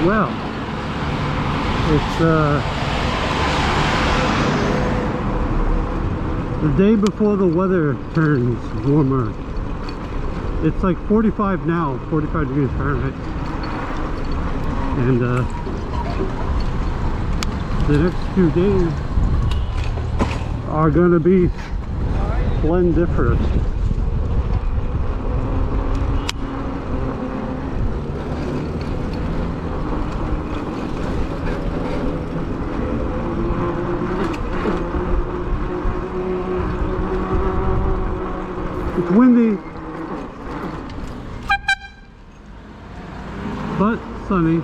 well. It's the day before the weather turns warmer. It's like 45 now, 45 degrees Fahrenheit. And the next 2 days are gonna be splendiferous. It's windy, but sunny,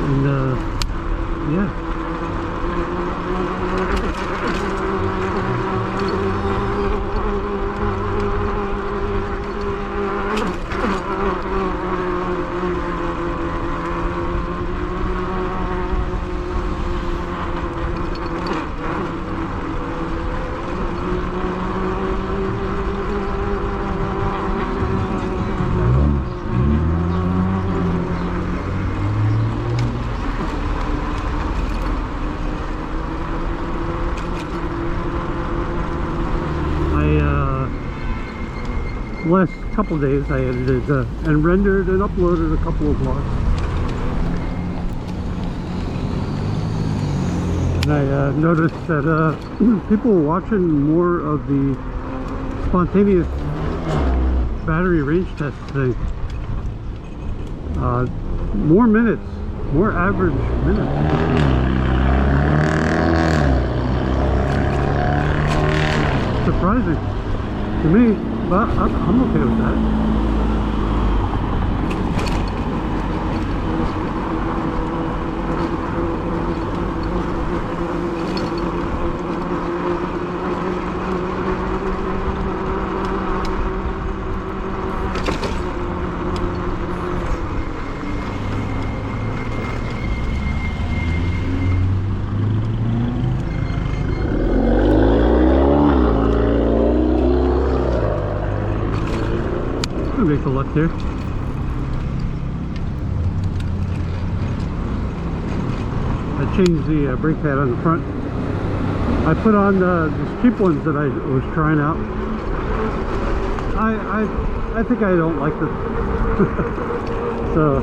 and yeah. Last couple days I edited and rendered and uploaded a couple of vlogs, and I noticed that people were watching more of the spontaneous battery range test thing. More minutes, more average minutes. Surprising to me. But I'm okay with that. Make a look here. I changed the brake pad on the front. I put on these cheap ones that I was trying out. I think I don't like them. So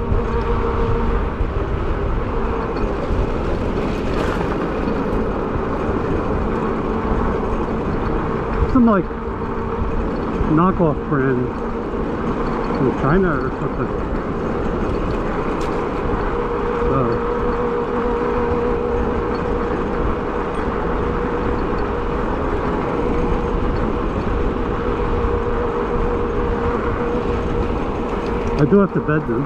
some like knockoff brand from China or something. So I do have to bed them,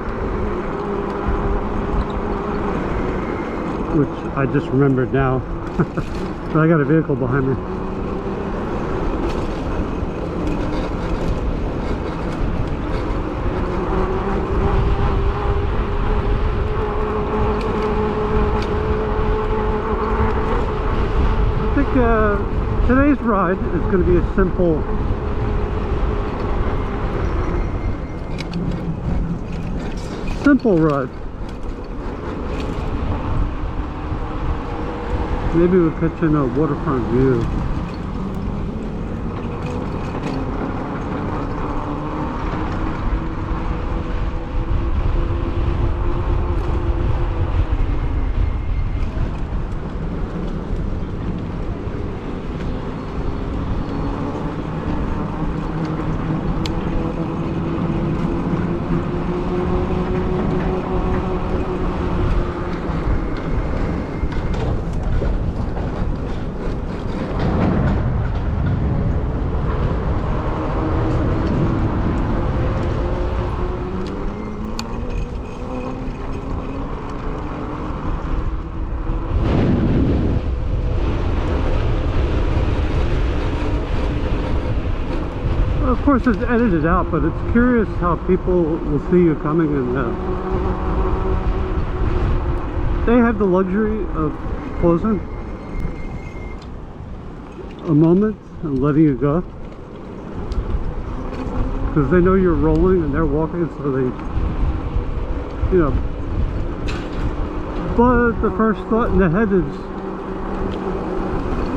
which I just remembered now. But I got a vehicle behind me. Today's ride is going to be a simple ride. Maybe we'll catch in a waterfront view. Of course it's edited out, but it's curious how people will see you coming, and they have the luxury of pausing a moment and letting you go, because they know you're rolling and they're walking, so you know, but the first thought in the head is,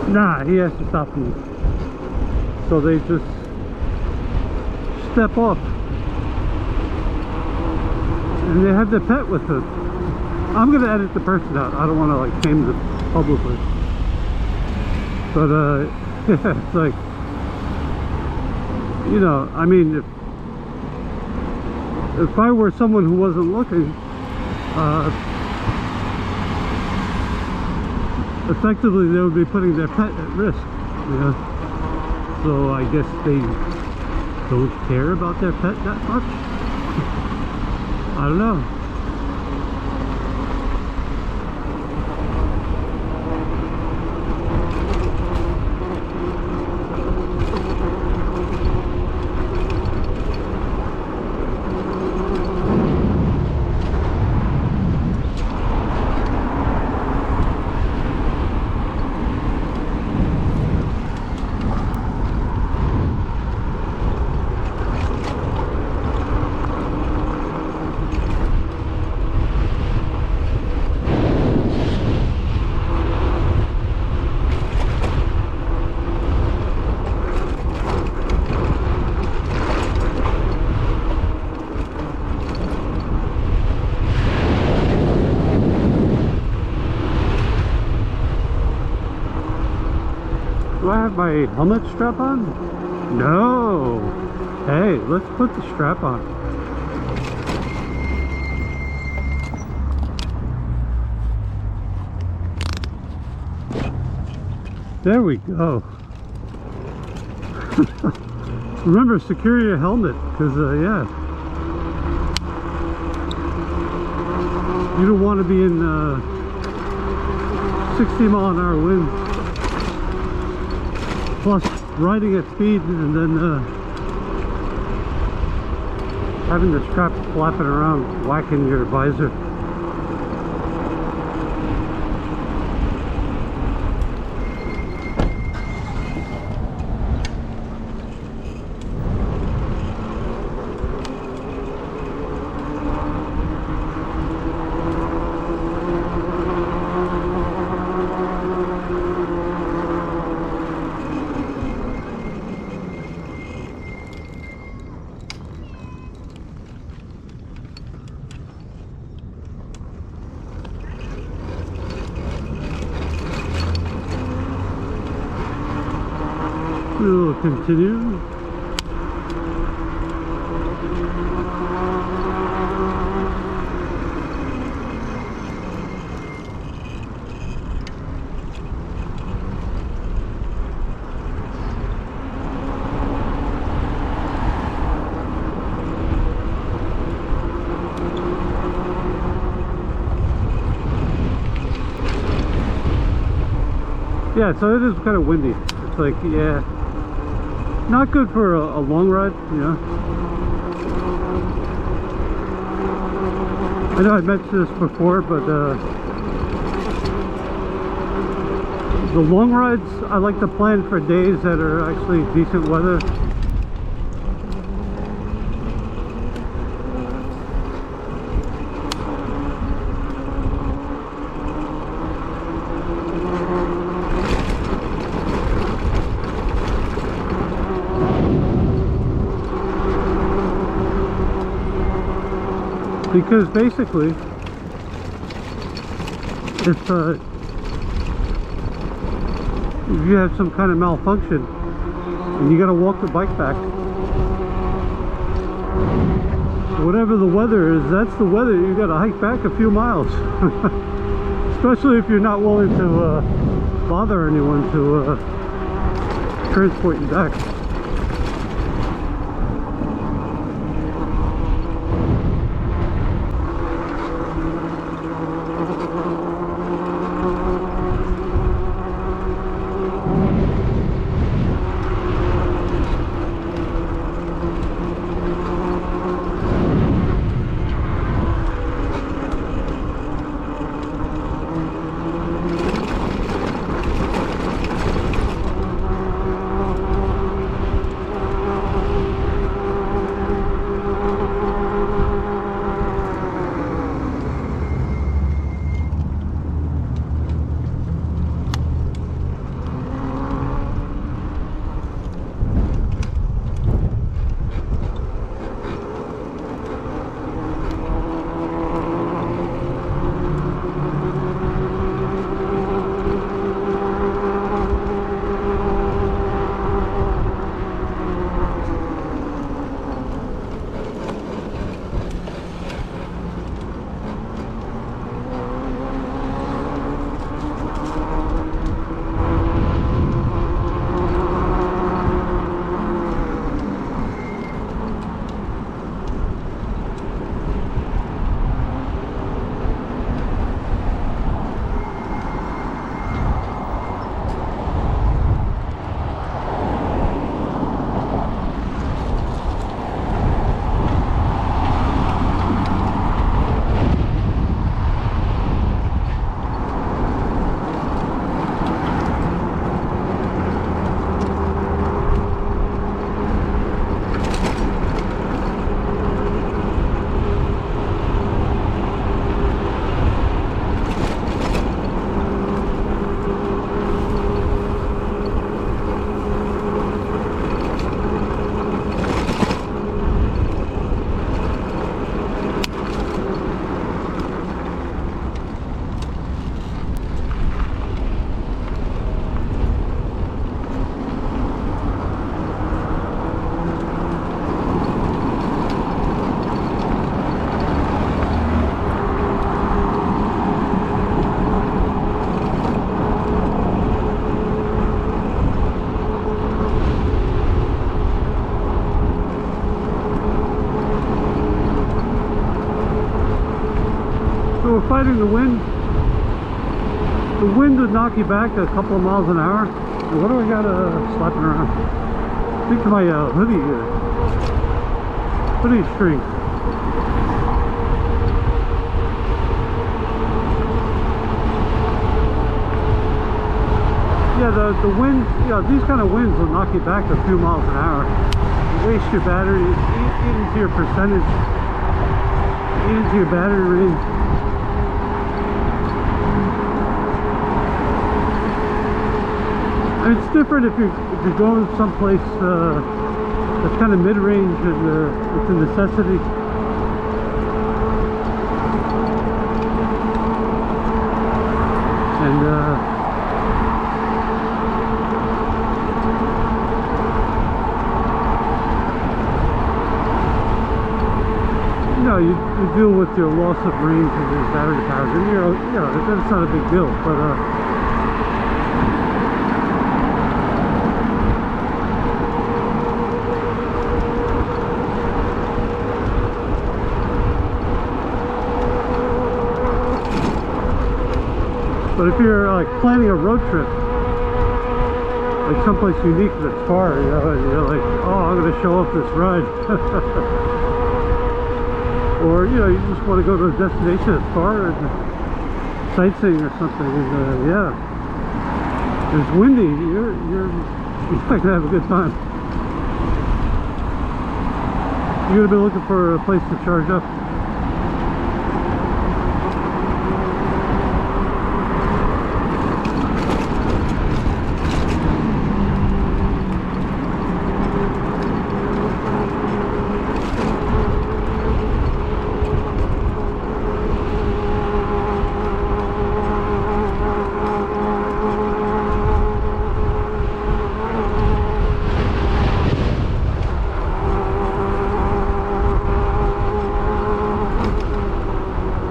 nah, he has to stop me. So they just step off. And they have their pet with them. I'm gonna edit the person out. I don't want to like shame them publicly. But yeah, it's like, you know, I mean, if I were someone who wasn't looking, effectively they would be putting their pet at risk, you know. So I guess they don't care about their pet that much. I don't know. Do I have my helmet strap on? No. Hey, let's put the strap on. There we go. Remember, secure your helmet, because yeah, you don't want to be in 60-mile-an-hour winds. Plus riding at speed and then having the strap flapping around, whacking your visor. We'll continue. Yeah, so it is kind of windy. It's like, yeah, not good for a long ride, you know. I know I mentioned this before, but the long rides I like to plan for days that are actually decent weather. Because basically, if you have some kind of malfunction and you got to walk the bike back, whatever the weather is, that's the weather. You got to hike back a few miles, especially if you're not willing to bother anyone to transport you back. we're fighting the wind. The wind would knock you back a couple of miles an hour. And what do I got slapping around? I think my hoodie string. Yeah, the wind, these kind of winds will knock you back a few miles an hour. You waste your battery, eat into your percentage, eat into your battery range. And it's different if you're going someplace that's kind of mid-range and it's a necessity. And you deal with your loss of range and your battery power, and that's not a big deal. But if you're like planning a road trip, like someplace unique that's far, and you're like, oh, I'm going to show off this ride. Or, you just want to go to a destination that's far and sightseeing or something, and it's windy, you're not going to have a good time. You're going to be looking for a place to charge up.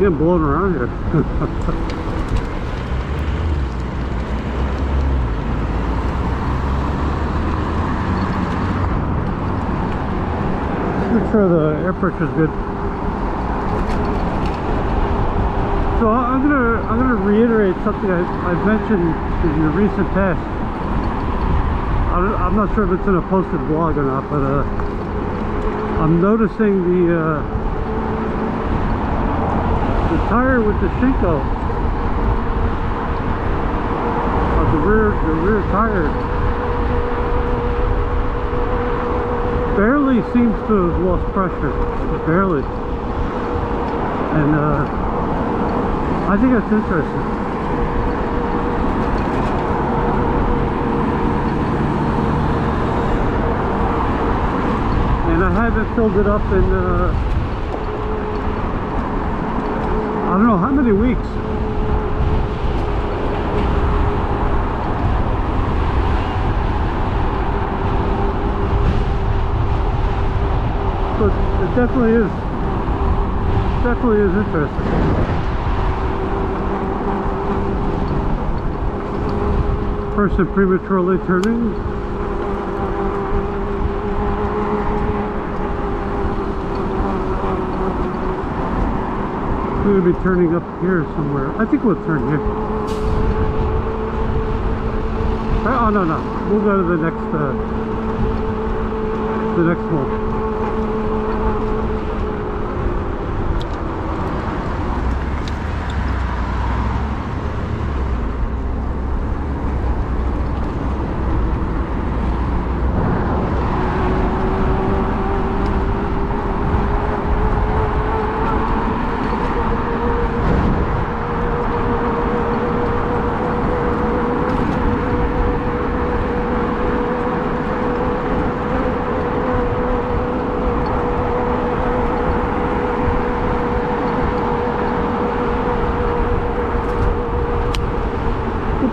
Getting blown around here. Make sure the air pressure is good. So I'm gonna reiterate something I've mentioned in the recent past. I'm not sure if it's in a posted blog or not, but I'm noticing the tire with the Shinko of the rear tire barely seems to have lost pressure, barely, and I think that's interesting. And I haven't filled it up in I don't know how many weeks. But it definitely is interesting. Person prematurely turning. We're going to be turning up here somewhere. I think we'll turn here. Oh, no. We'll go to the next one.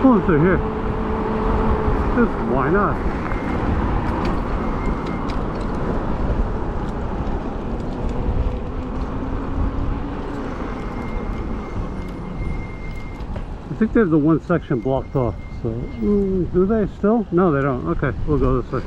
Pulling through here. Just why not? I think they have the one section blocked off. So, do they still? No, they don't. Okay, we'll go this way.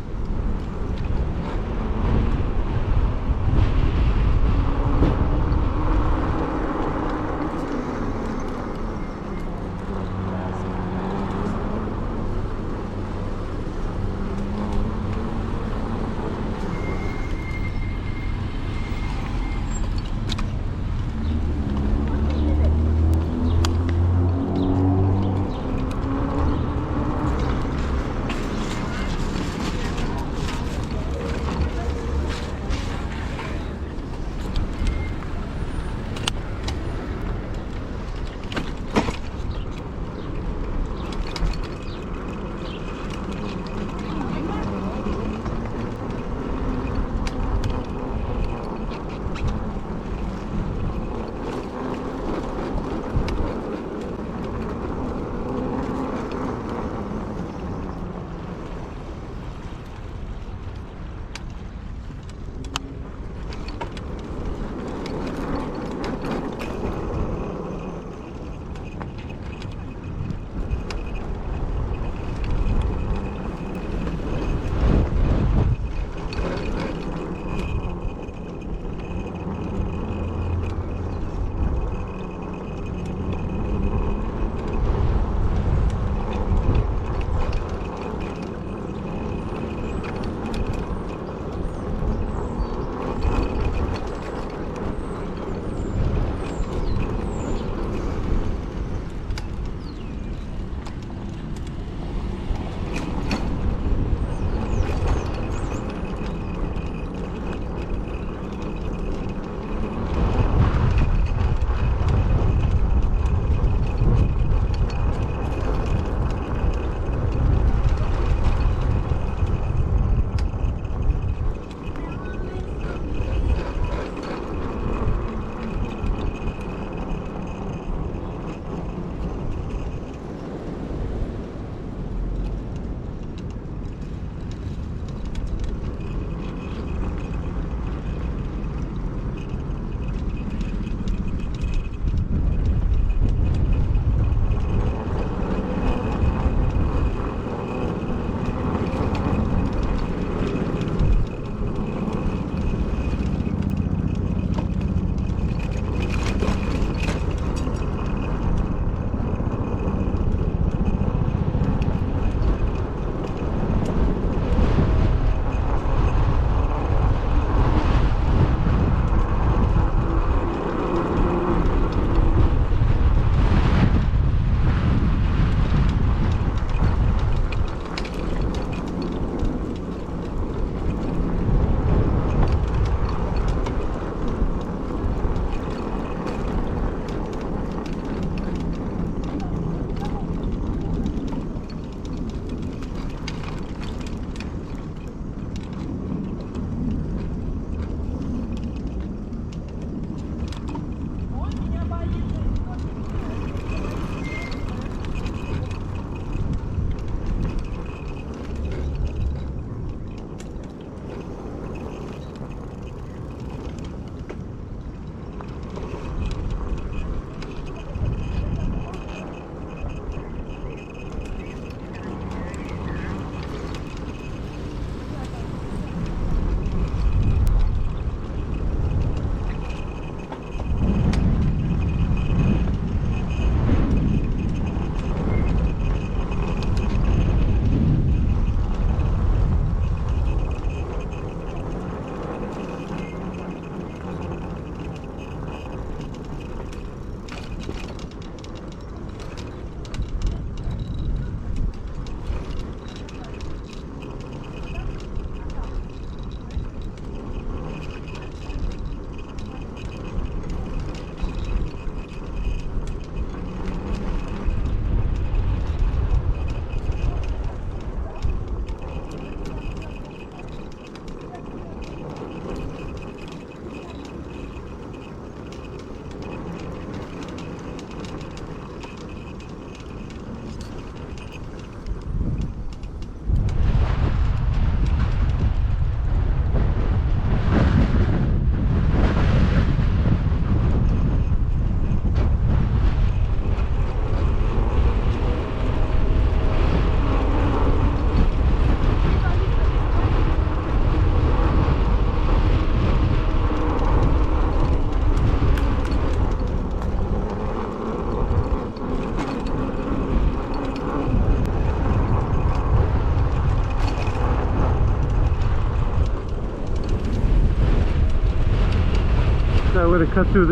I'm going to cut through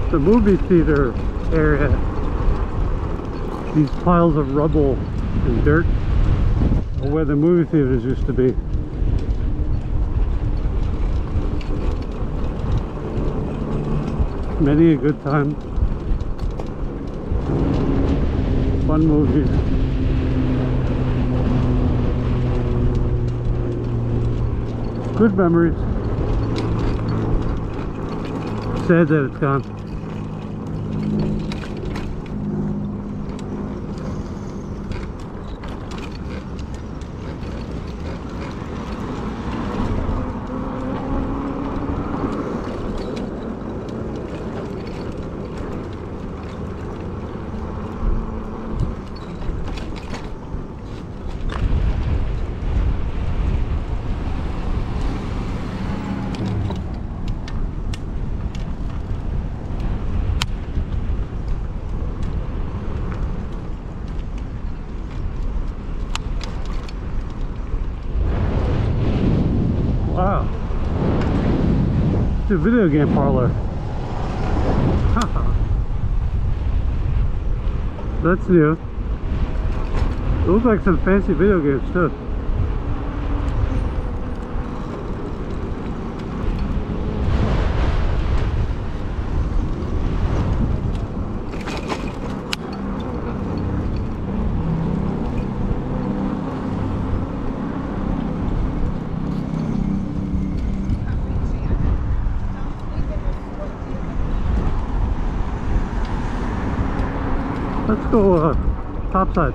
the movie theater area. These piles of rubble and dirt are where the movie theaters used to be. Many a good time. Fun movies. Good memories. Sad that it's gone. Wow. It's a video game parlor. That's new. It looks like some fancy video games too. Let's go topside.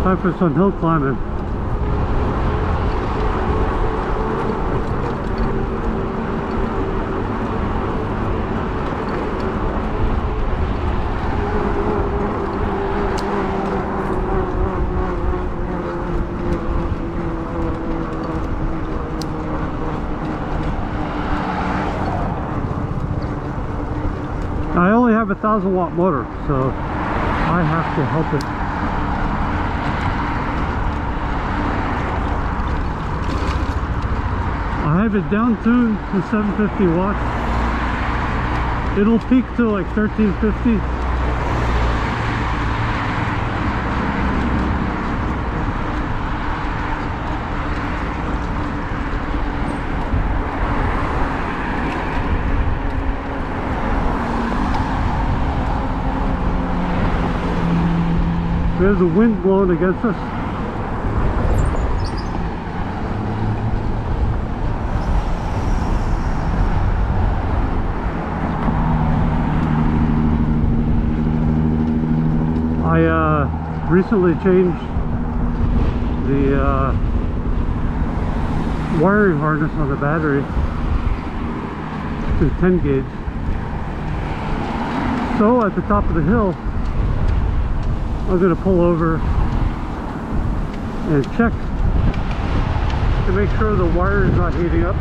Time for some hill climbing. I only have a 1,000-watt motor, so I have to help it. I have it down tuned to 750 watts. It'll peak to like 1350. There's a wind blowing against us. I recently changed the wiring harness on the battery to 10 gauge. So at the top of the hill, I'm going to pull over and check to make sure the wire is not heating up.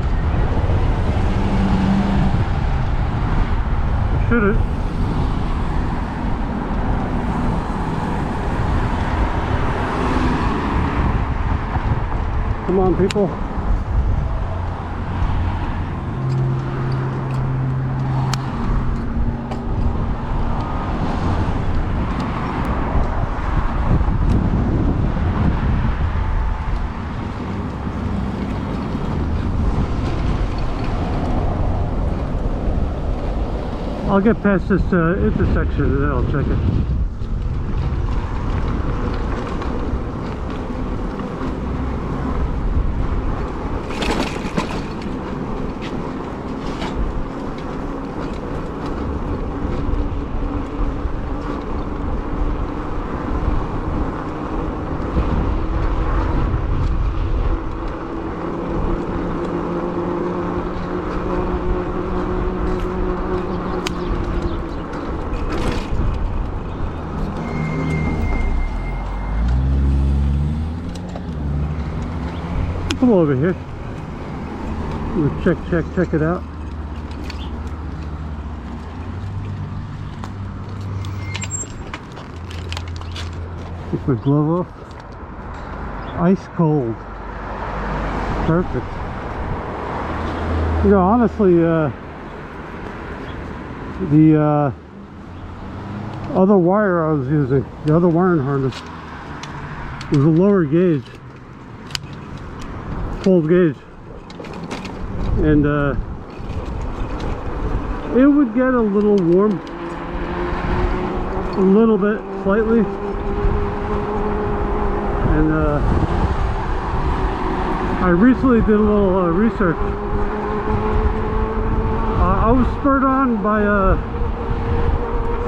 It shouldn't. Come on, people. I'll get past this intersection and then I'll check it. come over here. We'll check it out. Take my glove off. Ice cold. Perfect. You know, honestly, the other wire I was using, the other wiring harness, was a lower gauge, 12 gauge, and it would get a little warm, a little bit, slightly, and I recently did a little research. I was spurred on by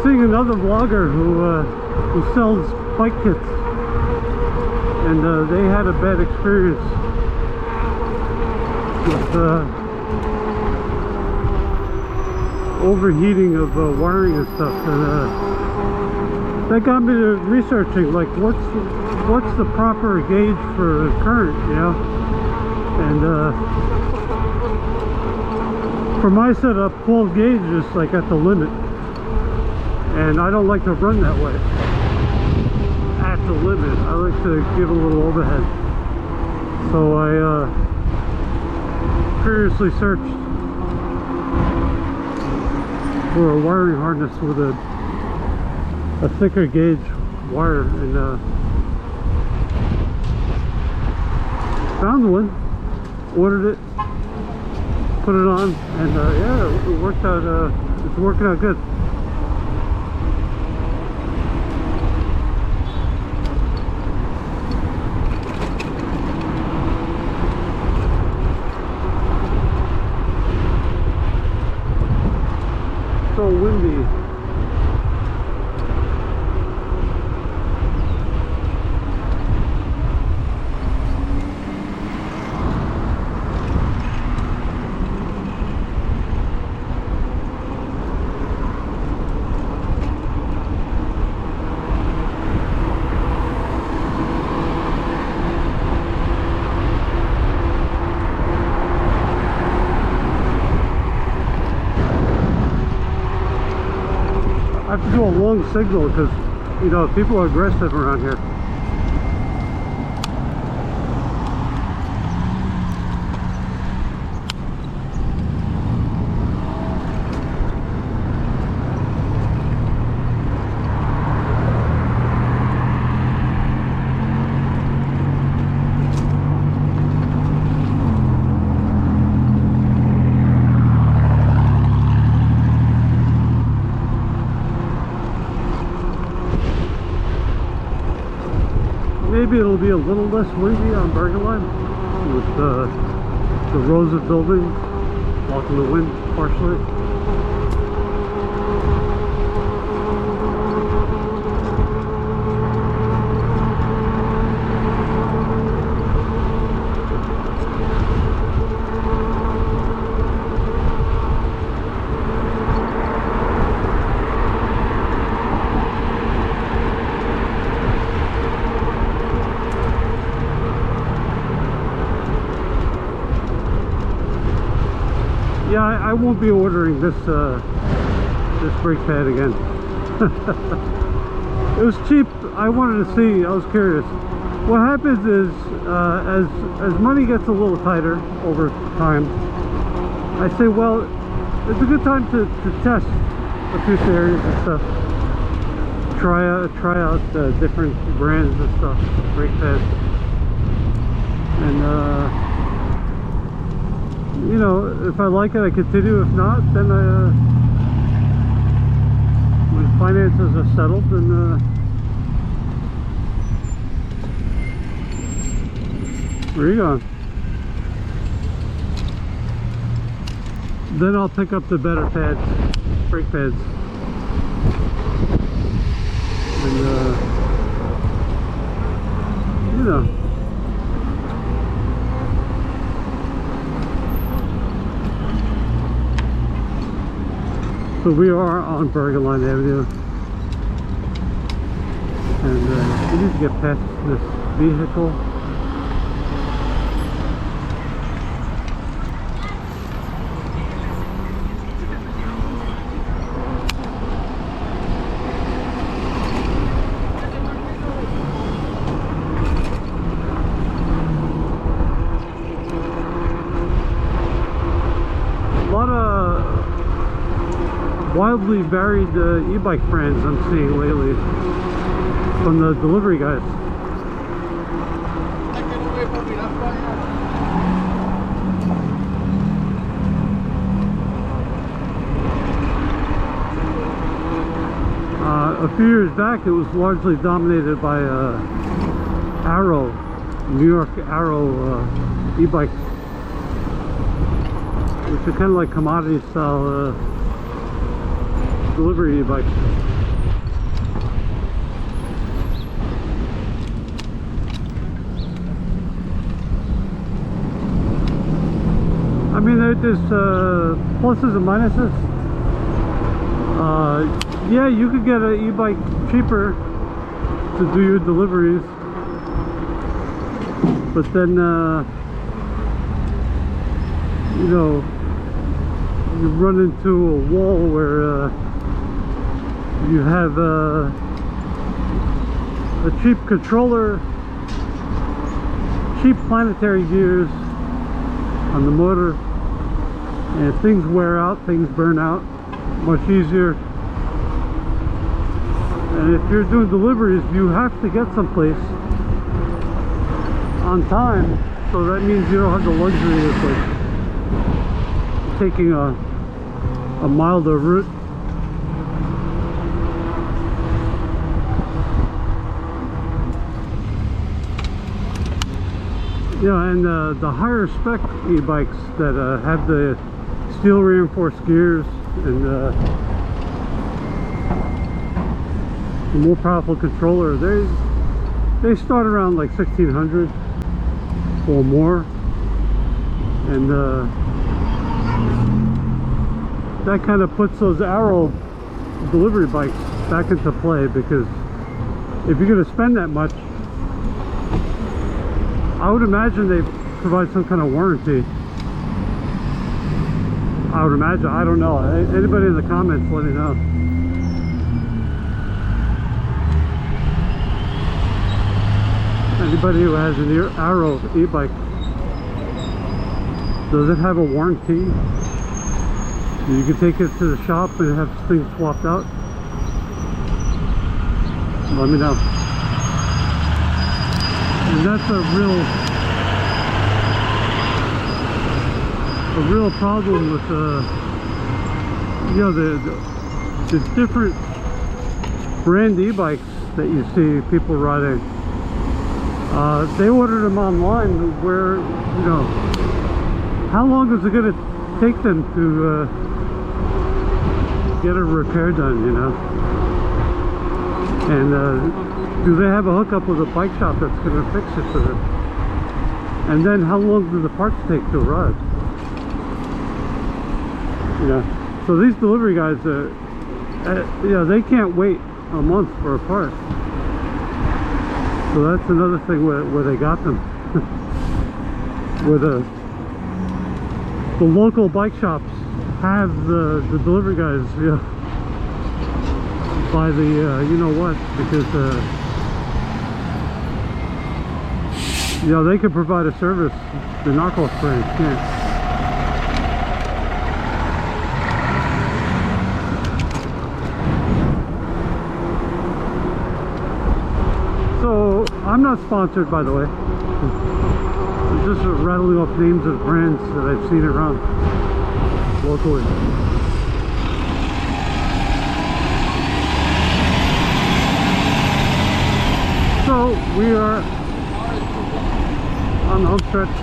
seeing another vlogger who sells bike kits, and they had a bad experience with overheating of wiring and stuff, and that got me to researching, like, what's the proper gauge for current, you know. And for my setup, 12 gauge is like at the limit, and I don't like to run that way at the limit. I like to give a little overhead. So I previously searched for a wiring harness with a thicker gauge wire, and found one, ordered it, put it on, and yeah, it worked out. It's working out good. So windy. I have to do a long signal because, you know, people are aggressive around here. Maybe it'll be a little less windy on Bergen Line with the rows of buildings blocking the wind partially. Yeah, I won't be ordering this this brake pad again. It was cheap. I wanted to see. I was curious. What happens is, as money gets a little tighter over time, I say, well, it's a good time to test a few areas and stuff. Try out different brands and stuff, brake pads, and you know, if I like it, I continue. If not, then when finances are settled, then where are you going? Then I'll pick up the better pads, brake pads, and you know. So we are on Bergen Line Avenue, and we need to get past this vehicle. wildly varied e-bike brands I'm seeing lately from the delivery guys. A few years back, it was largely dominated by Arrow, New York Arrow e-bikes, which are kind of like commodity style delivery e-bikes. I mean, there's pluses and minuses. Yeah, you could get an e-bike cheaper to do your deliveries, but then you know, you run into a wall where you have a cheap controller, cheap planetary gears on the motor, and things wear out, things burn out much easier. And if you're doing deliveries, you have to get someplace on time, so that means you don't have the luxury of like taking a milder route. Yeah, and the higher spec e-bikes that have the steel reinforced gears and the more powerful controller, they start around like 1600 or more, and that kind of puts those Arrow delivery bikes back into play, because if you're going to spend that much, I would imagine they provide some kind of warranty. I would imagine. I don't know. Anybody in the comments, let me know. Anybody who has an Arrow e-bike, does it have a warranty? You can take it to the shop and have things swapped out? Let me know. And that's a real problem with you know, the different brand e-bikes that you see people riding. They ordered them online, where, you know, how long is it going to take them to get a repair done, you know? And do they have a hookup with a bike shop that's going to fix it for them? And then how long do the parts take to arrive? You know, so these delivery guys, you know, they can't wait a month for a part. So that's another thing where they got them. Where the local bike shops have the delivery guys, you know, by the you know what, because you know, they can provide a service the knockoff brands can't. So I'm not sponsored, by the way. I'm just rattling off names of brands that I've seen around locally. So we are on the home stretch,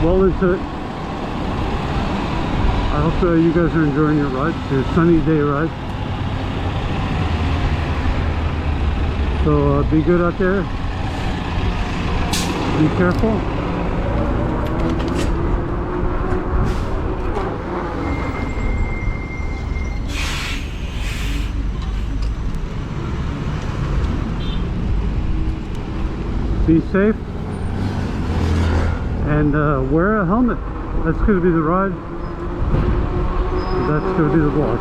well into it. I hope you guys are enjoying your ride, your sunny day ride. So be good out there. Be careful. Be safe. And wear a helmet. That's going to be the ride. That's going to be the vlog.